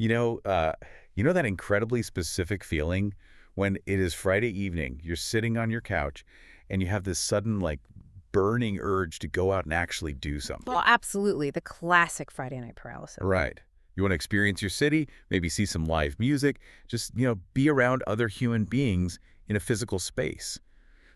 You know, uh, you know that incredibly specific feeling when it is Friday evening, you're sitting on your couch, and you have this sudden, like, burning urge to go out and actually do something. Well, absolutely. The classic Friday night paralysis. Right. You want to experience your city, maybe see some live music, just, be around other human beings in a physical space.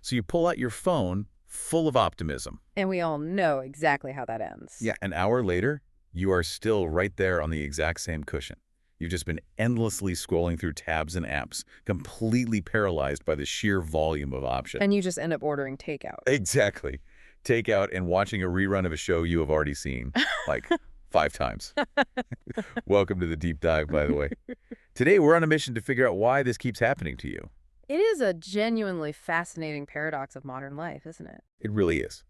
So you pull out your phone full of optimism. And we all know exactly how that ends. Yeah, an hour later, you are still right there on the exact same cushion. You've just been endlessly scrolling through tabs and apps, completely paralyzed by the sheer volume of options. And you just end up ordering takeout. Exactly. Takeout and watching a rerun of a show you have already seen, like 5 times. Welcome to the deep dive, by the way. Today, we're on a mission to figure out why this keeps happening to you. It is a genuinely fascinating paradox of modern life, isn't it? It really is.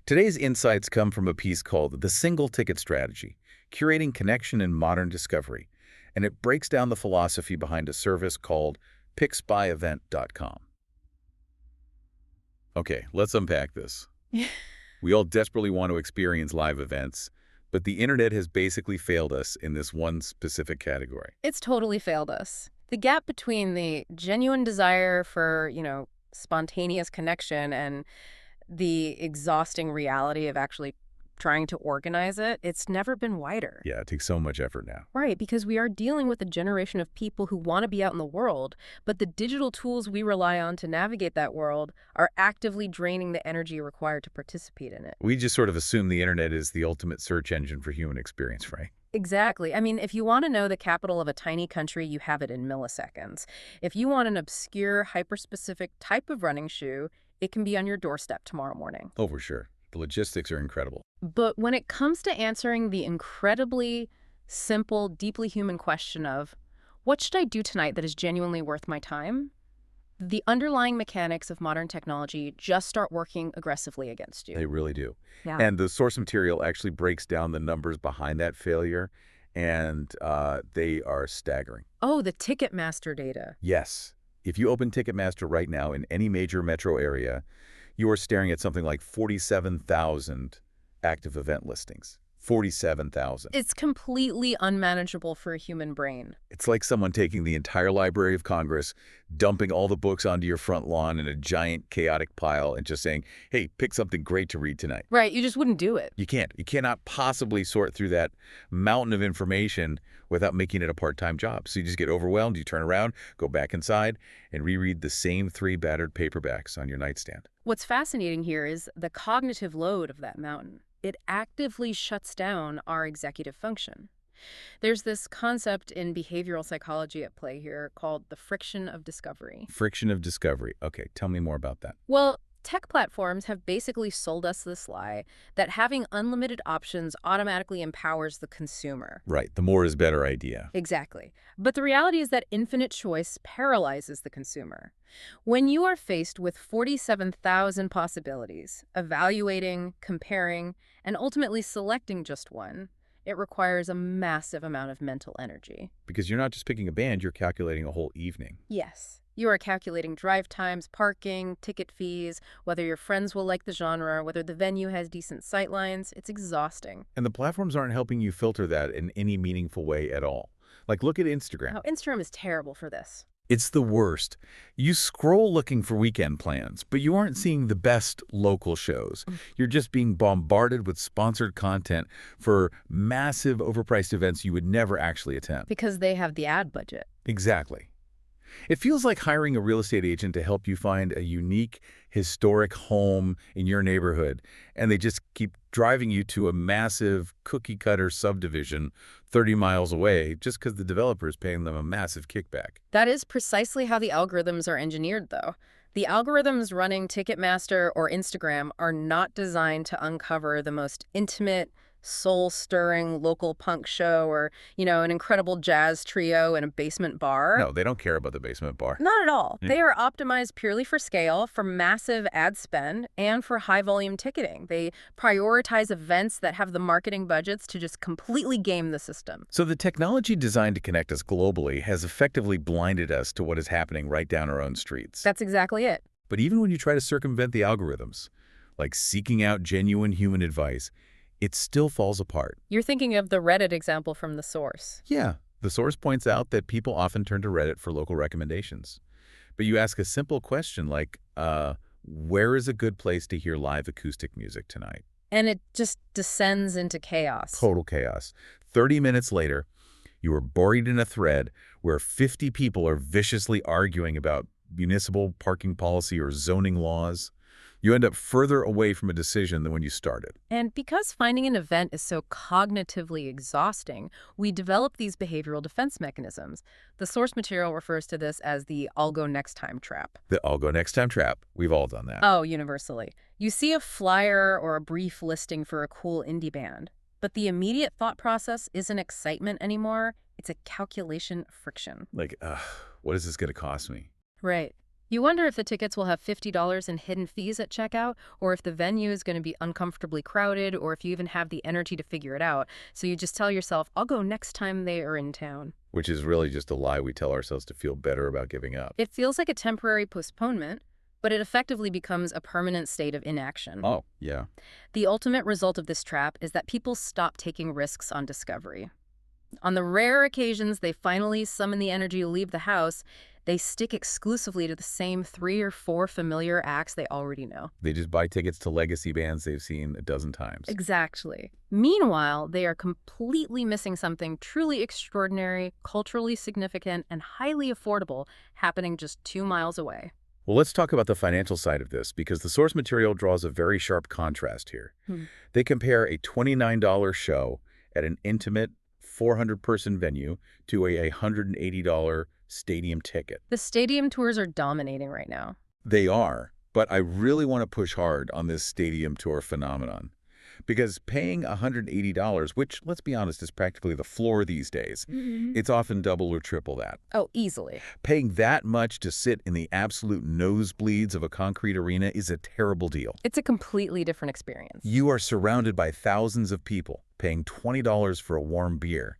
Today's insights come from a piece called The Single Ticket Strategy, Curating Connection in Modern Discovery, and it breaks down the philosophy behind a service called PicksByEvent.com. Okay, let's unpack this. We all desperately want to experience live events, but the internet has basically failed us in this one specific category. It's totally failed us. The gap between the genuine desire for, spontaneous connection and the exhausting reality of actually trying to organize it, it's never been wider. Yeah, it takes so much effort now. Right, because we are dealing with a generation of people who want to be out in the world, but the digital tools we rely on to navigate that world are actively draining the energy required to participate in it. We just sort of assume the internet is the ultimate search engine for human experience, right? Exactly. I mean, if you want to know the capital of a tiny country, you have it in milliseconds. If you want an obscure, hyper-specific type of running shoe, it can be on your doorstep tomorrow morning. Oh, for sure. The logistics are incredible. But when it comes to answering the incredibly simple, deeply human question of, what should I do tonight that is genuinely worth my time? The underlying mechanics of modern technology just start working aggressively against you. They really do. Yeah. And the source material actually breaks down the numbers behind that failure, and they are staggering. Oh, the Ticketmaster data. Yes. If you open Ticketmaster right now in any major metro area, you are staring at something like 47,000 active event listings. 47,000. It's completely unmanageable for a human brain. It's like someone taking the entire Library of Congress, dumping all the books onto your front lawn in a giant chaotic pile and just saying, hey, pick something great to read tonight. Right, you just wouldn't do it. You can't. You cannot possibly sort through that mountain of information without making it a part-time job. So you just get overwhelmed, you turn around, go back inside, and reread the same 3 battered paperbacks on your nightstand. What's fascinating here is the cognitive load of that mountain. It actively shuts down our executive function. There's this concept in behavioral psychology at play here called the friction of discovery. Friction of discovery. Okay, tell me more about that. Well, tech platforms have basically sold us this lie that having unlimited options automatically empowers the consumer. Right, the more is better idea. Exactly. But the reality is that infinite choice paralyzes the consumer. When you are faced with 47,000 possibilities, evaluating, comparing, and ultimately selecting just one, it requires a massive amount of mental energy. Because you're not just picking a band, you're calculating a whole evening. Yes. You are calculating drive times, parking, ticket fees, whether your friends will like the genre, whether the venue has decent sightlines. It's exhausting. And the platforms aren't helping you filter that in any meaningful way at all. Like, look at Instagram. Oh, Instagram is terrible for this. It's the worst. You scroll looking for weekend plans, but you aren't seeing the best local shows. You're just being bombarded with sponsored content for massive overpriced events you would never actually attend. Because they have the ad budget. Exactly. It feels like hiring a real estate agent to help you find a unique, historic home in your neighborhood, and they just keep driving you to a massive cookie-cutter subdivision 30 miles away just because the developer is paying them a massive kickback. That is precisely how the algorithms are engineered, though. The algorithms running Ticketmaster or Instagram are not designed to uncover the most intimate, soul-stirring local punk show or, an incredible jazz trio in a basement bar. No, they don't care about the basement bar. Not at all. They are optimized purely for scale, for massive ad spend, and for high-volume ticketing. They prioritize events that have the marketing budgets to just completely game the system. So the technology designed to connect us globally has effectively blinded us to what is happening right down our own streets. That's exactly it. But even when you try to circumvent the algorithms, like seeking out genuine human advice, it still falls apart. You're thinking of the Reddit example from the source. Yeah, The source points out that people often turn to Reddit for local recommendations. But you ask a simple question like, where is a good place to hear live acoustic music tonight? And it just descends into chaos. Total chaos. 30 minutes later, you are buried in a thread where 50 people are viciously arguing about municipal parking policy or zoning laws. You end up further away from a decision than when you started. And because finding an event is so cognitively exhausting, we develop these behavioral defense mechanisms. The source material refers to this as the "I'll go next time" trap. The "I'll go next time" trap. We've all done that. Oh, universally. You see a flyer or a brief listing for a cool indie band, but the immediate thought process isn't excitement anymore. It's a calculation friction. Like, what is this going to cost me? Right. You wonder if the tickets will have $50 in hidden fees at checkout, or if the venue is going to be uncomfortably crowded, or if you even have the energy to figure it out. So you just tell yourself, I'll go next time they are in town. Which is really just a lie we tell ourselves to feel better about giving up. It feels like a temporary postponement, but it effectively becomes a permanent state of inaction. Oh, yeah. The ultimate result of this trap is that people stop taking risks on discovery. On the rare occasions they finally summon the energy to leave the house, they stick exclusively to the same 3 or 4 familiar acts they already know. They just buy tickets to legacy bands they've seen a dozen times. Exactly. Meanwhile, they are completely missing something truly extraordinary, culturally significant, and highly affordable happening just 2 miles away. Well, let's talk about the financial side of this, because the source material draws a very sharp contrast here. They compare a $29 show at an intimate 400-person venue to a $180 stadium ticket. The stadium tours are dominating right now. They are, but I really want to push hard on this stadium tour phenomenon. Because paying $180, which, let's be honest, is practically the floor these days, it's often double or triple that. Oh, easily. Paying that much to sit in the absolute nosebleeds of a concrete arena is a terrible deal. It's a completely different experience. You are surrounded by thousands of people paying $20 for a warm beer.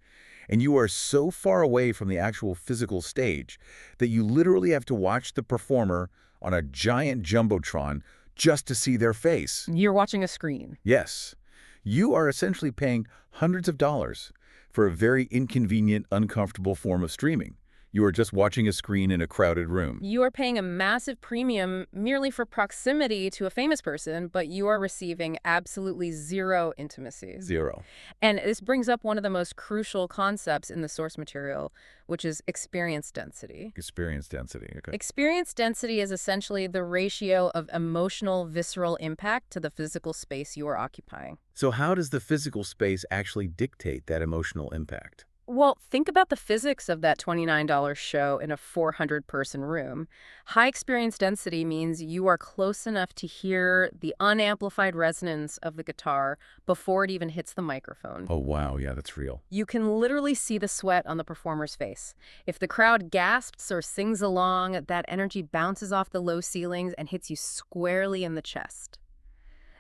And you are so far away from the actual physical stage that you literally have to watch the performer on a giant jumbotron just to see their face. You're watching a screen. Yes. You are essentially paying hundreds of dollars for a very inconvenient, uncomfortable form of streaming. You are just watching a screen in a crowded room. You are paying a massive premium merely for proximity to a famous person, but you are receiving absolutely zero intimacy. Zero. And this brings up one of the most crucial concepts in the source material, which is experience density. Experience density. Okay. Experience density is essentially the ratio of emotional, visceral impact to the physical space you are occupying. So how does the physical space actually dictate that emotional impact? Well, think about the physics of that $29 show in a 400-person room. High experience density means you are close enough to hear the unamplified resonance of the guitar before it even hits the microphone. Oh, wow. Yeah, that's real. You can literally see the sweat on the performer's face. If the crowd gasps or sings along, that energy bounces off the low ceilings and hits you squarely in the chest.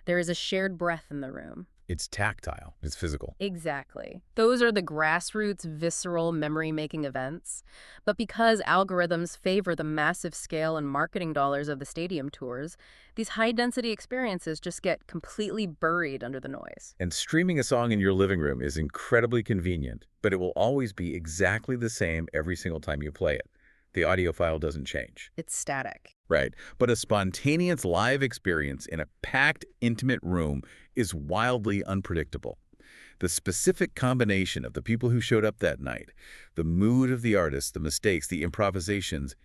There is a shared breath in the room. It's tactile. It's physical. Exactly. Those are the grassroots, visceral, memory-making events. But because algorithms favor the massive scale and marketing dollars of the stadium tours, these high-density experiences just get completely buried under the noise. And streaming a song in your living room is incredibly convenient, but it will always be exactly the same every single time you play it. The audio file doesn't change. It's static. Right. But a spontaneous live experience in a packed, intimate room is wildly unpredictable. The specific combination of the people who showed up that night, the mood of the artist, the mistakes, the improvisations,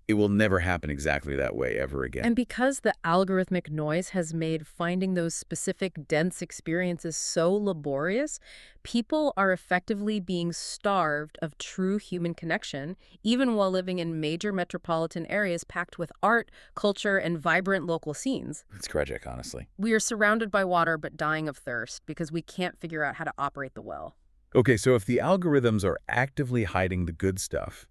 it will never happen exactly that way ever again. And because the algorithmic noise has made finding those specific dense experiences so laborious, people are effectively being starved of true human connection, even while living in major metropolitan areas packed with art, culture, and vibrant local scenes. It's tragic, honestly. We are surrounded by water but dying of thirst because we can't figure out how to operate the well. Okay, so if the algorithms are actively hiding the good stuff,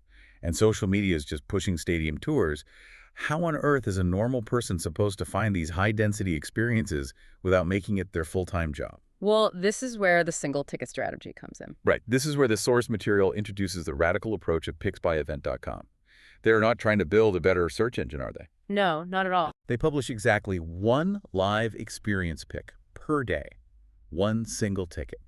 and social media is just pushing stadium tours, how on earth is a normal person supposed to find these high-density experiences without making it their full-time job? Well, this is where the single-ticket strategy comes in. Right. This is where the source material introduces the radical approach of PicksByEvent.com. They're not trying to build a better search engine, are they? No, not at all. They publish exactly one live experience pick per day, one single ticket.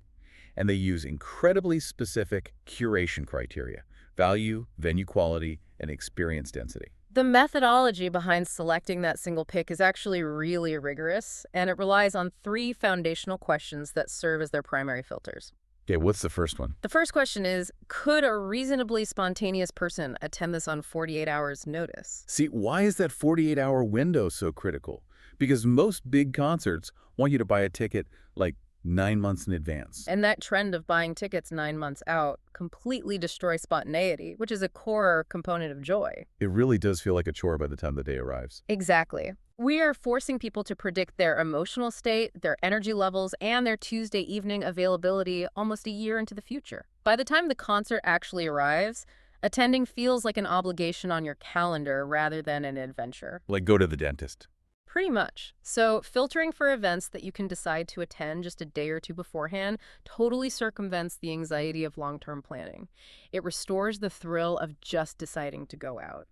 and they use incredibly specific curation criteria: value, venue quality, and experience density. The methodology behind selecting that single pick is actually really rigorous, and it relies on three foundational questions that serve as their primary filters. Okay, what's the first one? The first question is, could a reasonably spontaneous person attend this on 48 hours notice? See, why is that 48-hour window so critical? Because most big concerts want you to buy a ticket like 9 months in advance. And that trend of buying tickets 9 months out completely destroys spontaneity, which is a core component of joy. It really does feel like a chore by the time the day arrives. Exactly. We are forcing people to predict their emotional state, their energy levels, and their Tuesday evening availability almost a year into the future. By the time the concert actually arrives, attending feels like an obligation on your calendar rather than an adventure. Like go to the dentist. Pretty much. So filtering for events that you can decide to attend just a day or two beforehand totally circumvents the anxiety of long-term planning. It restores the thrill of just deciding to go out.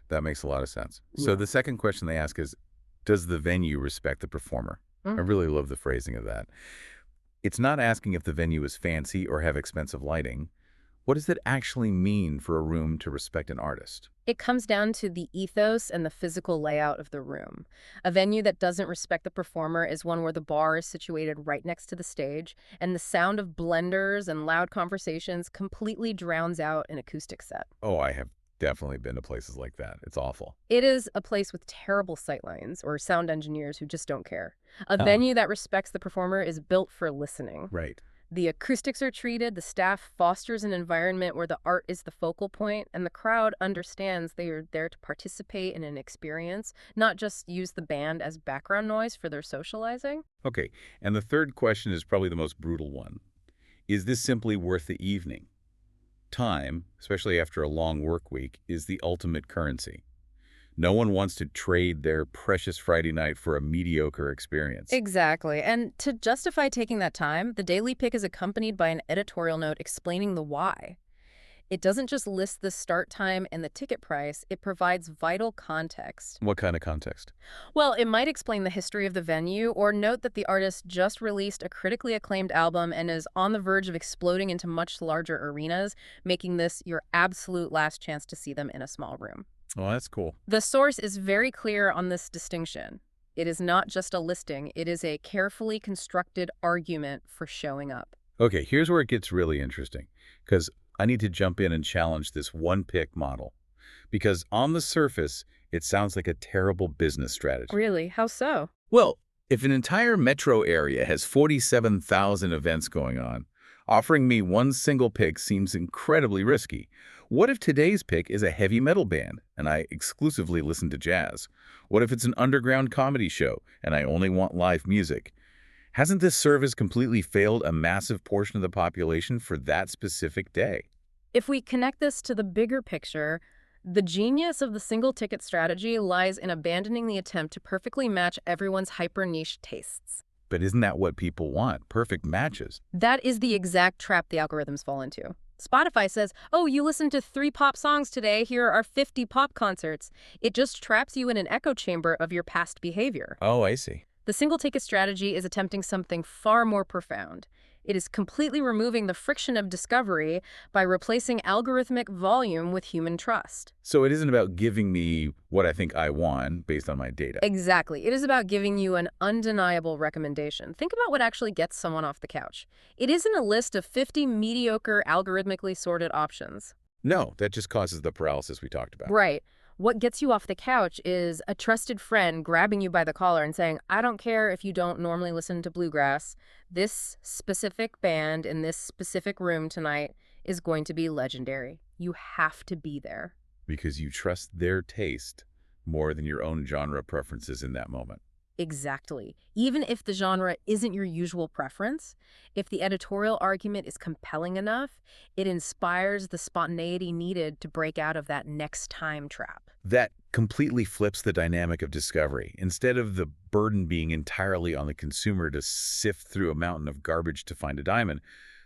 That makes a lot of sense. So the second question they ask is, does the venue respect the performer? I really love the phrasing of that. It's not asking if the venue is fancy or have expensive lighting. What does it actually mean for a room to respect an artist? It comes down to the ethos and the physical layout of the room. A venue that doesn't respect the performer is one where the bar is situated right next to the stage, and the sound of blenders and loud conversations completely drowns out an acoustic set. Oh, I have definitely been to places like that. It's awful. It is a place with terrible sightlines or sound engineers who just don't care. A Oh. venue that respects the performer is built for listening. Right. The acoustics are treated, the staff fosters an environment where the art is the focal point, and the crowd understands they are there to participate in an experience, not just use the band as background noise for their socializing. Okay, and the third question is probably the most brutal one. Is this simply worth the evening? Time, especially after a long work week, is the ultimate currency. No one wants to trade their precious Friday night for a mediocre experience. Exactly. And to justify taking that time, the daily pick is accompanied by an editorial note explaining the why. It doesn't just list the start time and the ticket price, it provides vital context. What kind of context? Well, it might explain the history of the venue or note that the artist just released a critically acclaimed album and is on the verge of exploding into much larger arenas, making this your absolute last chance to see them in a small room. Oh, that's cool. The source is very clear on this distinction. It is not just a listing, it is a carefully constructed argument for showing up. Okay, here's where it gets really interesting, because I need to jump in and challenge this one-pick model. Because on the surface, it sounds like a terrible business strategy. Really? How so? Well, if an entire metro area has 47,000 events going on, offering me one single pick seems incredibly risky. What if today's pick is a heavy metal band and I exclusively listen to jazz? What if it's an underground comedy show and I only want live music? Hasn't this service completely failed a massive portion of the population for that specific day? If we connect this to the bigger picture, the genius of the single ticket strategy lies in abandoning the attempt to perfectly match everyone's hyper-niche tastes. But isn't that what people want? Perfect matches. That is the exact trap the algorithms fall into. Spotify says, oh, you listened to 3 pop songs today, here are 50 pop concerts. It just traps you in an echo chamber of your past behavior. Oh, I see. The single ticket strategy is attempting something far more profound. It is completely removing the friction of discovery by replacing algorithmic volume with human trust. So it isn't about giving me what I think I want based on my data. Exactly. It is about giving you an undeniable recommendation. Think about what actually gets someone off the couch. It isn't a list of 50 mediocre, algorithmically sorted options. No, that just causes the paralysis we talked about. Right. What gets you off the couch is a trusted friend grabbing you by the collar and saying, I don't care if you don't normally listen to bluegrass. This specific band in this specific room tonight is going to be legendary. You have to be there. Because you trust their taste more than your own genre preferences in that moment. Exactly. Even if the genre isn't your usual preference, if the editorial argument is compelling enough, it inspires the spontaneity needed to break out of that next time trap. That completely flips the dynamic of discovery. Instead of the burden being entirely on the consumer to sift through a mountain of garbage to find a diamond,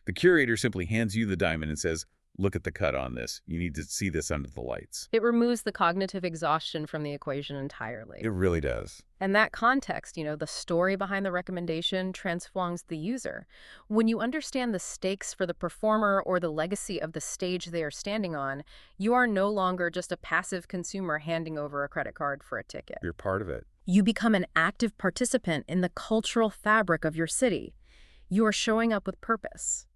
the curator simply hands you the diamond and says, look at the cut on this. You need to see this under the lights. It removes the cognitive exhaustion from the equation entirely. It really does. And that context, the story behind the recommendation transforms the user. When you understand the stakes for the performer or the legacy of the stage they are standing on, you are no longer just a passive consumer handing over a credit card for a ticket. You're part of it. You become an active participant in the cultural fabric of your city. You are showing up with purpose.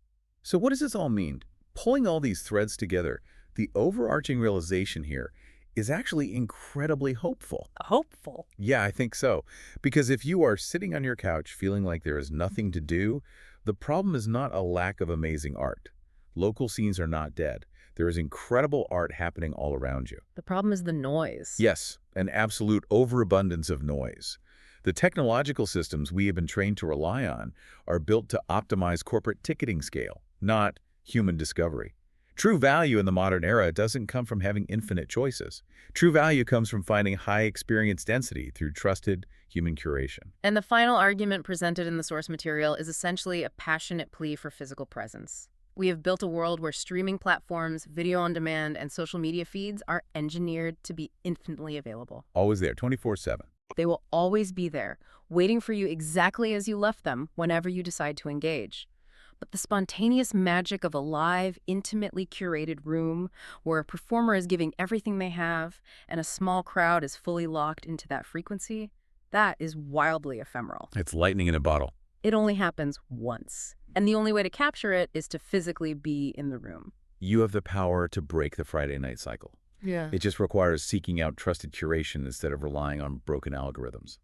So what does this all mean? Pulling all these threads together, the overarching realization here is actually incredibly hopeful. Hopeful. Yeah, I think so. Because if you are sitting on your couch feeling like there is nothing to do, the problem is not a lack of amazing art. Local scenes are not dead. There is incredible art happening all around you. The problem is the noise. Yes, an absolute overabundance of noise. The technological systems we have been trained to rely on are built to optimize corporate ticketing scale, not human discovery. True value in the modern era doesn't come from having infinite choices. True value comes from finding high experience density through trusted human curation. And the final argument presented in the source material is essentially a passionate plea for physical presence. We have built a world where streaming platforms, video on demand, and social media feeds are engineered to be infinitely available. Always there, 24/7. They will always be there, waiting for you exactly as you left them whenever you decide to engage. But the spontaneous magic of a live, intimately curated room where a performer is giving everything they have and a small crowd is fully locked into that frequency, that is wildly ephemeral. It's lightning in a bottle. It only happens once. And the only way to capture it is to physically be in the room. You have the power to break the Friday night cycle. Yeah. It just requires seeking out trusted curation instead of relying on broken algorithms.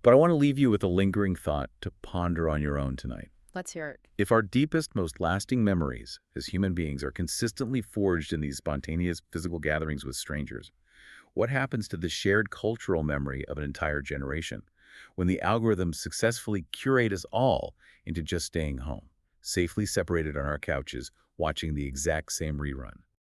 But I want to leave you with a lingering thought to ponder on your own tonight. Let's hear it. If our deepest, most lasting memories as human beings are consistently forged in these spontaneous physical gatherings with strangers, what happens to the shared cultural memory of an entire generation when the algorithms successfully curate us all into just staying home, safely separated on our couches, watching the exact same rerun?